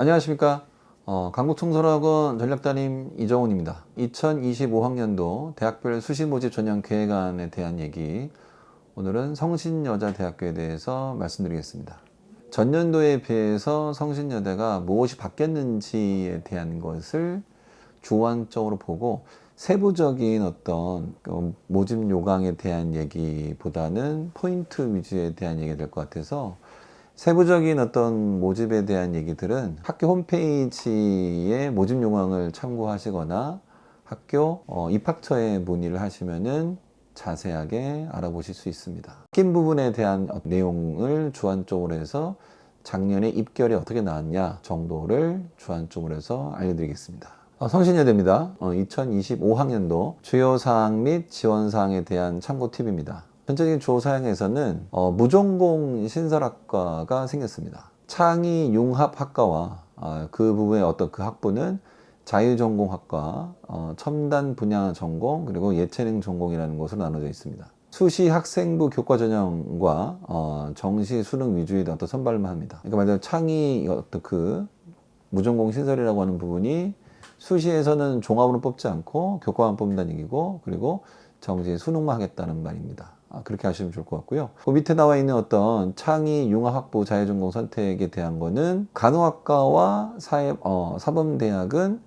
안녕하십니까. 강북청소학원 전략담임 이정훈입니다. 2025학년도 대학별 수시 모집 전형 계획안에 대한 얘기, 오늘은 성신여자대학교에 대해서 말씀드리겠습니다. 전년도에 비해서 성신여대가 무엇이 바뀌었는지에 대한 것을 주관적으로 보고 세부적인 어떤 모집 요강에 대한 얘기보다는 포인트 위주에 대한 얘기가 될 것 같아서, 세부적인 어떤 모집에 대한 얘기들은 학교 홈페이지의 모집 요강을 참고하시거나 학교 입학처에 문의를 하시면은 자세하게 알아보실 수 있습니다. 바뀐 부분에 대한 내용을 주안점으로 해서 작년에 입결이 어떻게 나왔냐 정도를 주안점으로 해서 알려드리겠습니다. 성신여대입니다. 2025학년도 주요 사항 및 지원 사항에 대한 참고 팁입니다. 전체적인 주요 사항에서는 무전공 신설학과가 생겼습니다. 창의 융합학과와 그 부분의 어떤 그 학부는 자유전공학과, 첨단 분야 전공, 그리고 예체능 전공이라는 것으로 나눠져 있습니다. 수시 학생부 교과 전형과 정시 수능 위주의 어떤 선발만 합니다. 그러니까 말하자면 창의 어떤 그 무전공 신설이라고 하는 부분이 수시에서는 종합으로 뽑지 않고 교과만 뽑는다는 얘기고, 그리고 정시 수능만 하겠다는 말입니다. 그렇게 하시면 좋을 것 같고요. 그 밑에 나와 있는 어떤 창의 융합학부 자유전공 선택에 대한 거는 간호학과와 사범대학은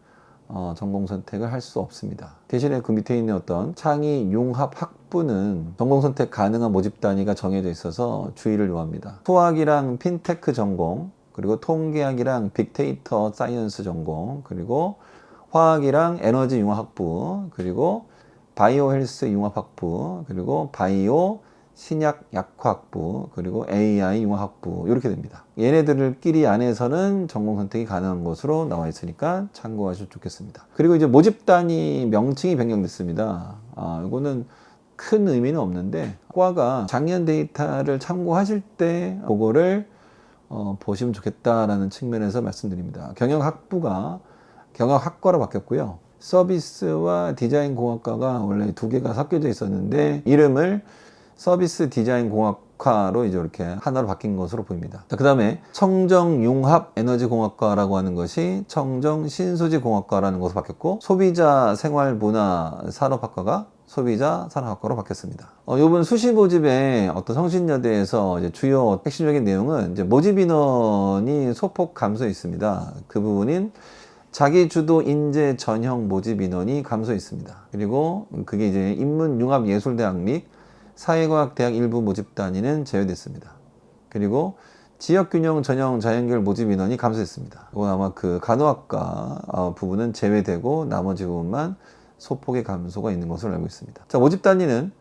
전공 선택을 할 수 없습니다. 대신에 그 밑에 있는 어떤 창의 융합학부는 전공 선택 가능한 모집 단위가 정해져 있어서 주의를 요합니다. 수학이랑 핀테크 전공, 그리고 통계학이랑 빅데이터 사이언스 전공, 그리고 화학이랑 에너지 융합학부, 그리고 바이오 헬스 융합학부, 그리고 바이오 신약 약학부, 그리고 AI 융합학부, 이렇게 됩니다. 얘네들끼리 안에서는 전공 선택이 가능한 것으로 나와 있으니까 참고하시면 좋겠습니다. 그리고 이제 모집 단위 명칭이 변경됐습니다. 이거는 큰 의미는 없는데, 과가 작년 데이터를 참고하실 때 그거를 보시면 좋겠다라는 측면에서 말씀드립니다. 경영학부가 경영학과로 바뀌었고요. 서비스와 디자인 공학과가 원래 두 개가 섞여져 있었는데 이름을 서비스 디자인 공학과로 이제 이렇게 하나로 바뀐 것으로 보입니다. 그 다음에 청정 융합 에너지 공학과라고 하는 것이 청정 신소재 공학과라는 것으로 바뀌었고, 소비자 생활 문화 산업학과가 소비자 산업학과로 바뀌었습니다. 이번 수시 모집의 어떤 성신여대에서 이제 주요 핵심적인 내용은 이제 모집 인원이 소폭 감소해 있습니다. 그 부분인 자기주도 인재 전형 모집 인원이 감소했습니다. 그리고 그게 이제 인문융합예술대학 및 사회과학대학 일부 모집 단위는 제외됐습니다. 그리고 지역균형 전형 자연계열 모집 인원이 감소했습니다. 이건 아마 그 간호학과 부분은 제외되고 나머지 부분만 소폭의 감소가 있는 것으로 알고 있습니다. 자, 모집 단위는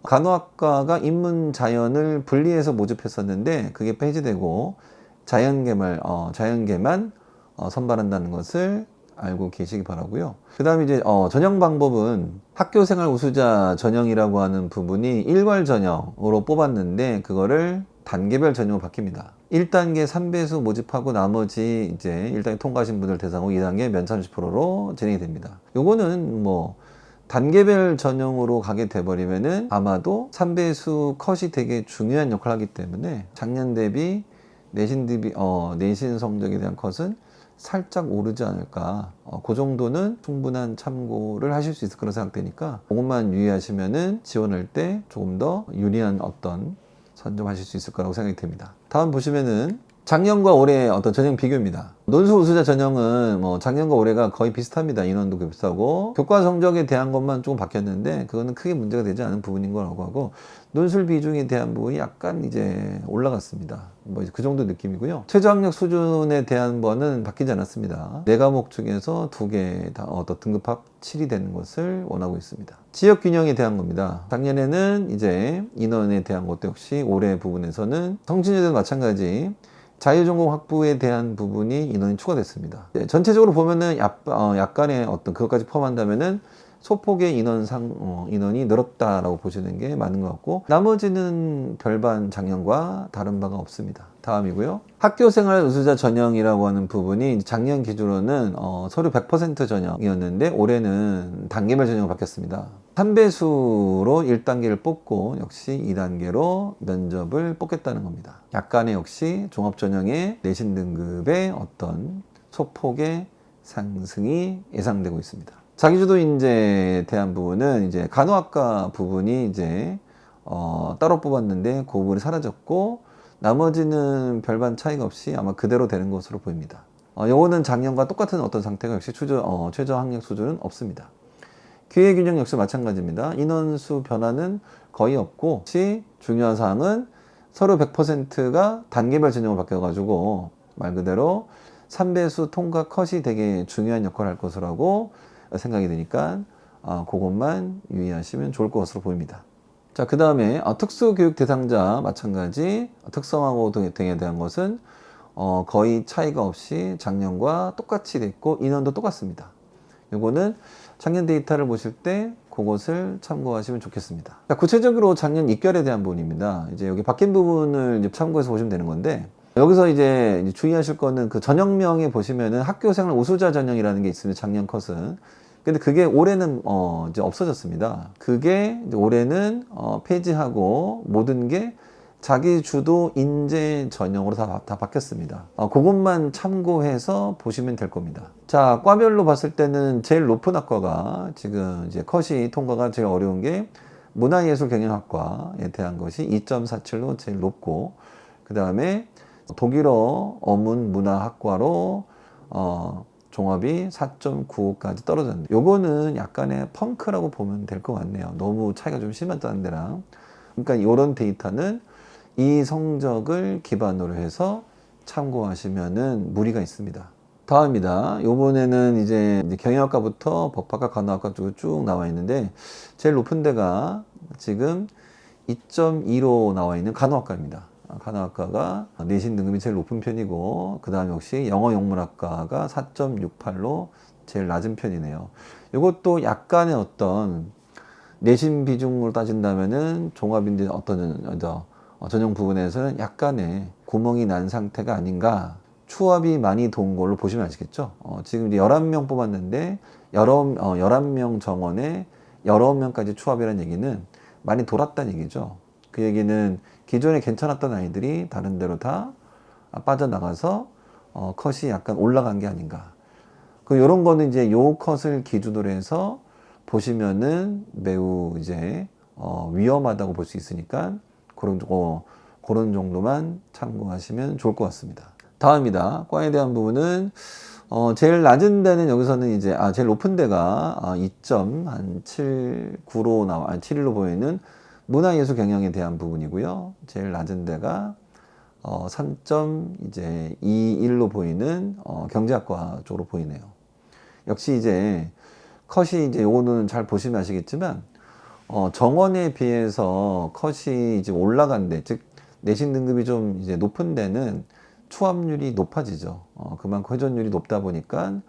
간호학과가 인문자연을 분리해서 모집했었는데 그게 폐지되고 자연계만 선발한다는 것을 알고 계시기 바라고요. 그 다음에 이제 전형 방법은 학교생활 우수자 전형이라고 하는 부분이 일괄 전형으로 뽑았는데 그거를 단계별 전형으로 바뀝니다. 1단계 3배수 모집하고 나머지 이제 1단계 통과하신 분들 대상으로 2단계 면 30%로 진행이 됩니다. 요거는 뭐 단계별 전형으로 가게 돼버리면은 아마도 3배수 컷이 되게 중요한 역할을 하기 때문에 작년 대비 내신 성적에 대한 컷은 살짝 오르지 않을까. 그 정도는 충분한 참고를 하실 수 있을 거라 생각되니까 그것만 유의하시면은 지원할 때 조금 더 유리한 어떤 선점하실 수 있을 거라고 생각이 됩니다. 다음 보시면은 작년과 올해 어떤 전형 비교입니다. 논술 우수자 전형은 뭐 작년과 올해가 거의 비슷합니다. 인원도 비슷하고 교과 성적에 대한 것만 조금 바뀌었는데 그거는 크게 문제가 되지 않은 부분인 거라고 하고, 논술 비중에 대한 부분이 약간 이제 올라갔습니다. 뭐 그 정도 느낌이고요. 최저학력 수준에 대한 거는 바뀌지 않았습니다. 4과목 중에서 2개 다 어떤 등급합 7이 되는 것을 원하고 있습니다. 지역 균형에 대한 겁니다. 작년에는 이제 인원에 대한 것도 역시 올해 부분에서는 성신여대도 마찬가지 자유전공 학부에 대한 부분이 인원이 추가됐습니다. 전체적으로 보면은 약간의 어떤 그것까지 포함한다면은 소폭의 인원이 늘었다라고 보시는 게 맞는 것 같고, 나머지는 별반 작년과 다른 바가 없습니다. 다음이고요. 학교생활 우수자 전형이라고 하는 부분이 작년 기준으로는 서류 100% 전형이었는데 올해는 단계별 전형으로 바뀌었습니다. 3배수로 1단계를 뽑고 역시 2단계로 면접을 뽑겠다는 겁니다. 약간의 역시 종합전형의 내신 등급의 어떤 소폭의 상승이 예상되고 있습니다. 자기주도 인재에 대한 부분은 이제 간호학과 부분이 이제 따로 뽑았는데 그 부분이 사라졌고 나머지는 별반 차이가 없이 아마 그대로 되는 것으로 보입니다. 요거는 작년과 똑같은 어떤 상태가 역시 최저 학력 수준은 없습니다. 기회균형 역시 마찬가지입니다. 인원수 변화는 거의 없고 혹시 중요한 사항은 서류 100%가 단계별 전형으로 바뀌어가지고 말 그대로 3배수 통과 컷이 되게 중요한 역할을 할 것이라고 생각이 되니까 그것만 유의하시면 좋을 것으로 보입니다. 자, 그 다음에 특수교육 대상자 마찬가지 특성화고 등에 대한 것은 거의 차이가 없이 작년과 똑같이 됐고 인원도 똑같습니다. 요거는 작년 데이터를 보실 때 그것을 참고하시면 좋겠습니다. 자, 구체적으로 작년 입결에 대한 부분입니다. 이제 여기 바뀐 부분을 이제 참고해서 보시면 되는 건데 여기서 이제 주의하실 거는 그 전형명에 보시면은 학교생활 우수자 전형이라는 게 있습니다. 작년 컷은. 근데 그게 올해는 이제 없어졌습니다. 그게 이제 올해는 폐지하고 모든 게 자기 주도 인재 전형으로 다 바뀌었습니다. 그것만 참고해서 보시면 될 겁니다. 자, 과별로 봤을 때는 제일 높은 학과가 지금 이제 컷이 통과가 제일 어려운 게 문화예술경영학과에 대한 것이 2.47로 제일 높고 그 다음에 독일어 어문문화학과로 종합이 4.95까지 떨어졌는데 요거는 약간의 펑크라고 보면 될 것 같네요. 너무 차이가 좀 심했다는 데랑. 그러니까 이런 데이터는 이 성적을 기반으로 해서 참고하시면은 무리가 있습니다. 다음입니다. 요번에는 이제 경영학과부터 법학과, 간호학과 쪽으로 쭉 나와 있는데 제일 높은 데가 지금 2.2로 나와 있는 간호학과입니다. 간호학과가 내신 등급이 제일 높은 편이고 그 다음 역시 영어영문학과가 4.68로 제일 낮은 편이네요. 이것도 약간의 어떤 내신 비중으로 따진다면은 종합인데 어떤 전형 부분에서는 약간의 구멍이 난 상태가 아닌가. 추합이 많이 돈 걸로 보시면 아시겠죠. 지금 이제 11명 뽑았는데 11명 정원에 19명까지 추합이라는 얘기는 많이 돌았다는 얘기죠. 그 얘기는 기존에 괜찮았던 아이들이 다른 데로 다 빠져나가서 컷이 약간 올라간 게 아닌가. 요런 거는 이제 요 컷을 기준으로 해서 보시면은 매우 이제 위험하다고 볼 수 있으니까 그런 정도만 참고하시면 좋을 것 같습니다. 다음입니다. 과에 대한 부분은 제일 낮은 데는 여기서는 이제 제일 높은 데가 2.79로 나와 7로 보이는 문화예술 경영에 대한 부분이고요. 제일 낮은 데가 3.21로 보이는 경제학과 쪽으로 보이네요. 역시 이제 컷이 이제 요거는 잘 보시면 아시겠지만 정원에 비해서 컷이 이제 올라간 데, 즉 내신 등급이 좀 이제 높은 데는 추합률이 높아지죠. 그만큼 회전율이 높다 보니까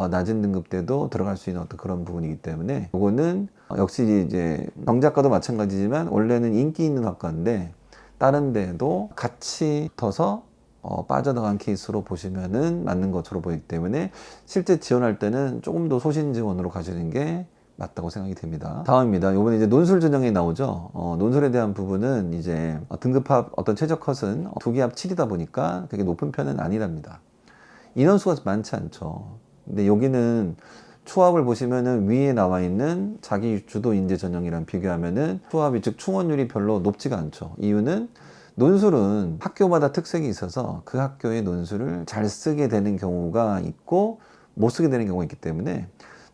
낮은 등급 때도 들어갈 수 있는 어떤 그런 부분이기 때문에 이거는 역시 이제 경제학과도 마찬가지지만 원래는 인기 있는 학과인데 다른 데도 같이 붙어서 빠져나간 케이스로 보시면은 맞는 것으로 보이기 때문에 실제 지원할 때는 조금 더 소신 지원으로 가시는 게 맞다고 생각이 됩니다. 다음입니다. 이번에 이제 논술 전형이 나오죠. 논술에 대한 부분은 이제 등급합 어떤 최저 컷은 2개 합 7이다 보니까 그게 높은 편은 아니랍니다. 인원수가 많지 않죠. 근데 여기는 추합을 보시면은 위에 나와 있는 자기 주도 인재 전형이랑 비교하면은 추합이 즉 충원율이 별로 높지가 않죠. 이유는 논술은 학교마다 특색이 있어서 그 학교의 논술을 잘 쓰게 되는 경우가 있고 못 쓰게 되는 경우가 있기 때문에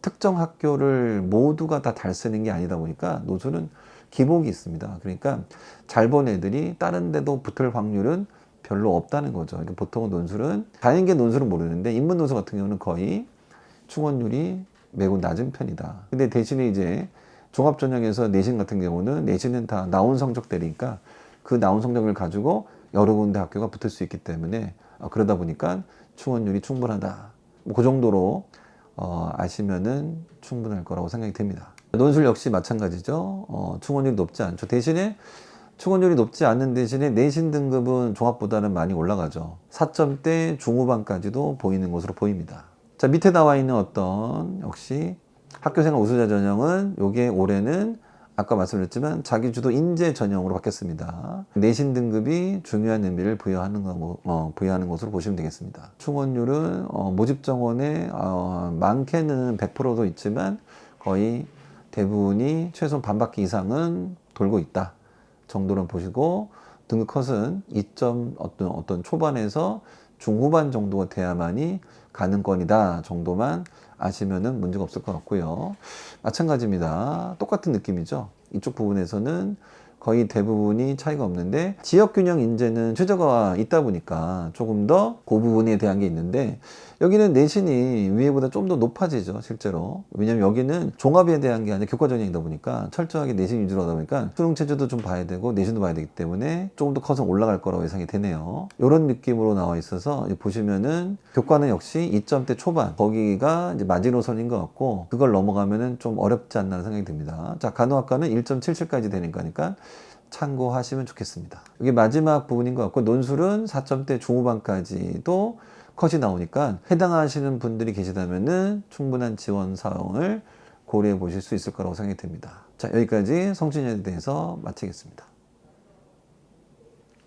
특정 학교를 모두가 다 잘 쓰는 게 아니다 보니까 논술은 기복이 있습니다. 그러니까 잘 본 애들이 다른 데도 붙을 확률은 별로 없다는 거죠. 그러니까 보통은 논술은 다행계 논술은 모르는데 인문 논술 같은 경우는 거의 충원율이 매우 낮은 편이다. 근데 대신에 이제 종합 전형에서 내신 같은 경우는 내신은 다 나온 성적대니까 그 나온 성적을 가지고 여러 군데 학교가 붙을 수 있기 때문에 그러다 보니까 충원율이 충분하다. 뭐 그 정도로 아시면은 충분할 거라고 생각이 됩니다. 논술 역시 마찬가지죠. 충원율이 높지 않죠. 대신에 충원율이 높지 않은 대신에 내신 등급은 종합보다는 많이 올라가죠. 4점대 중후반까지도 보이는 것으로 보입니다. 자, 밑에 나와 있는 어떤 역시 학교생활 우수자 전형은 요게 올해는 아까 말씀드렸지만 자기주도 인재 전형으로 바뀌었습니다. 내신 등급이 중요한 의미를 부여하는 것으로 보시면 되겠습니다. 충원율은 모집 정원에 많게는 100%도 있지만 거의 대부분이 최소 반바퀴 이상은 돌고 있다 정도로 보시고, 등급 컷은 2점 어떤 초반에서 중후반 정도가 돼야만이 가능권이다 정도만 아시면은 문제가 없을 것 같고요. 마찬가지입니다. 똑같은 느낌이죠. 이쪽 부분에서는 거의 대부분이 차이가 없는데, 지역균형 인재는 최저가 있다 보니까 조금 더 그 부분에 대한 게 있는데, 여기는 내신이 위에보다 좀 더 높아지죠 실제로. 왜냐면 여기는 종합에 대한 게 아니라 교과 전형이다 보니까 철저하게 내신 위주로 하다 보니까 수능 체제도 좀 봐야 되고 내신도 봐야 되기 때문에 조금 더 커서 올라갈 거라고 예상이 되네요. 이런 느낌으로 나와 있어서 보시면은 교과는 역시 2점대 초반, 거기가 이제 마지노선인 것 같고, 그걸 넘어가면은 좀 어렵지 않나 생각이 듭니다. 자, 간호학과는 1.77까지 되니까 참고하시면 좋겠습니다. 이게 마지막 부분인 것 같고, 논술은 4점대 중후반까지도 컷이 나오니까 해당하시는 분들이 계시다면은 충분한 지원 사항을 고려해 보실 수 있을 거라고 생각이 듭니다. 자, 여기까지 성진여에 대해서 마치겠습니다.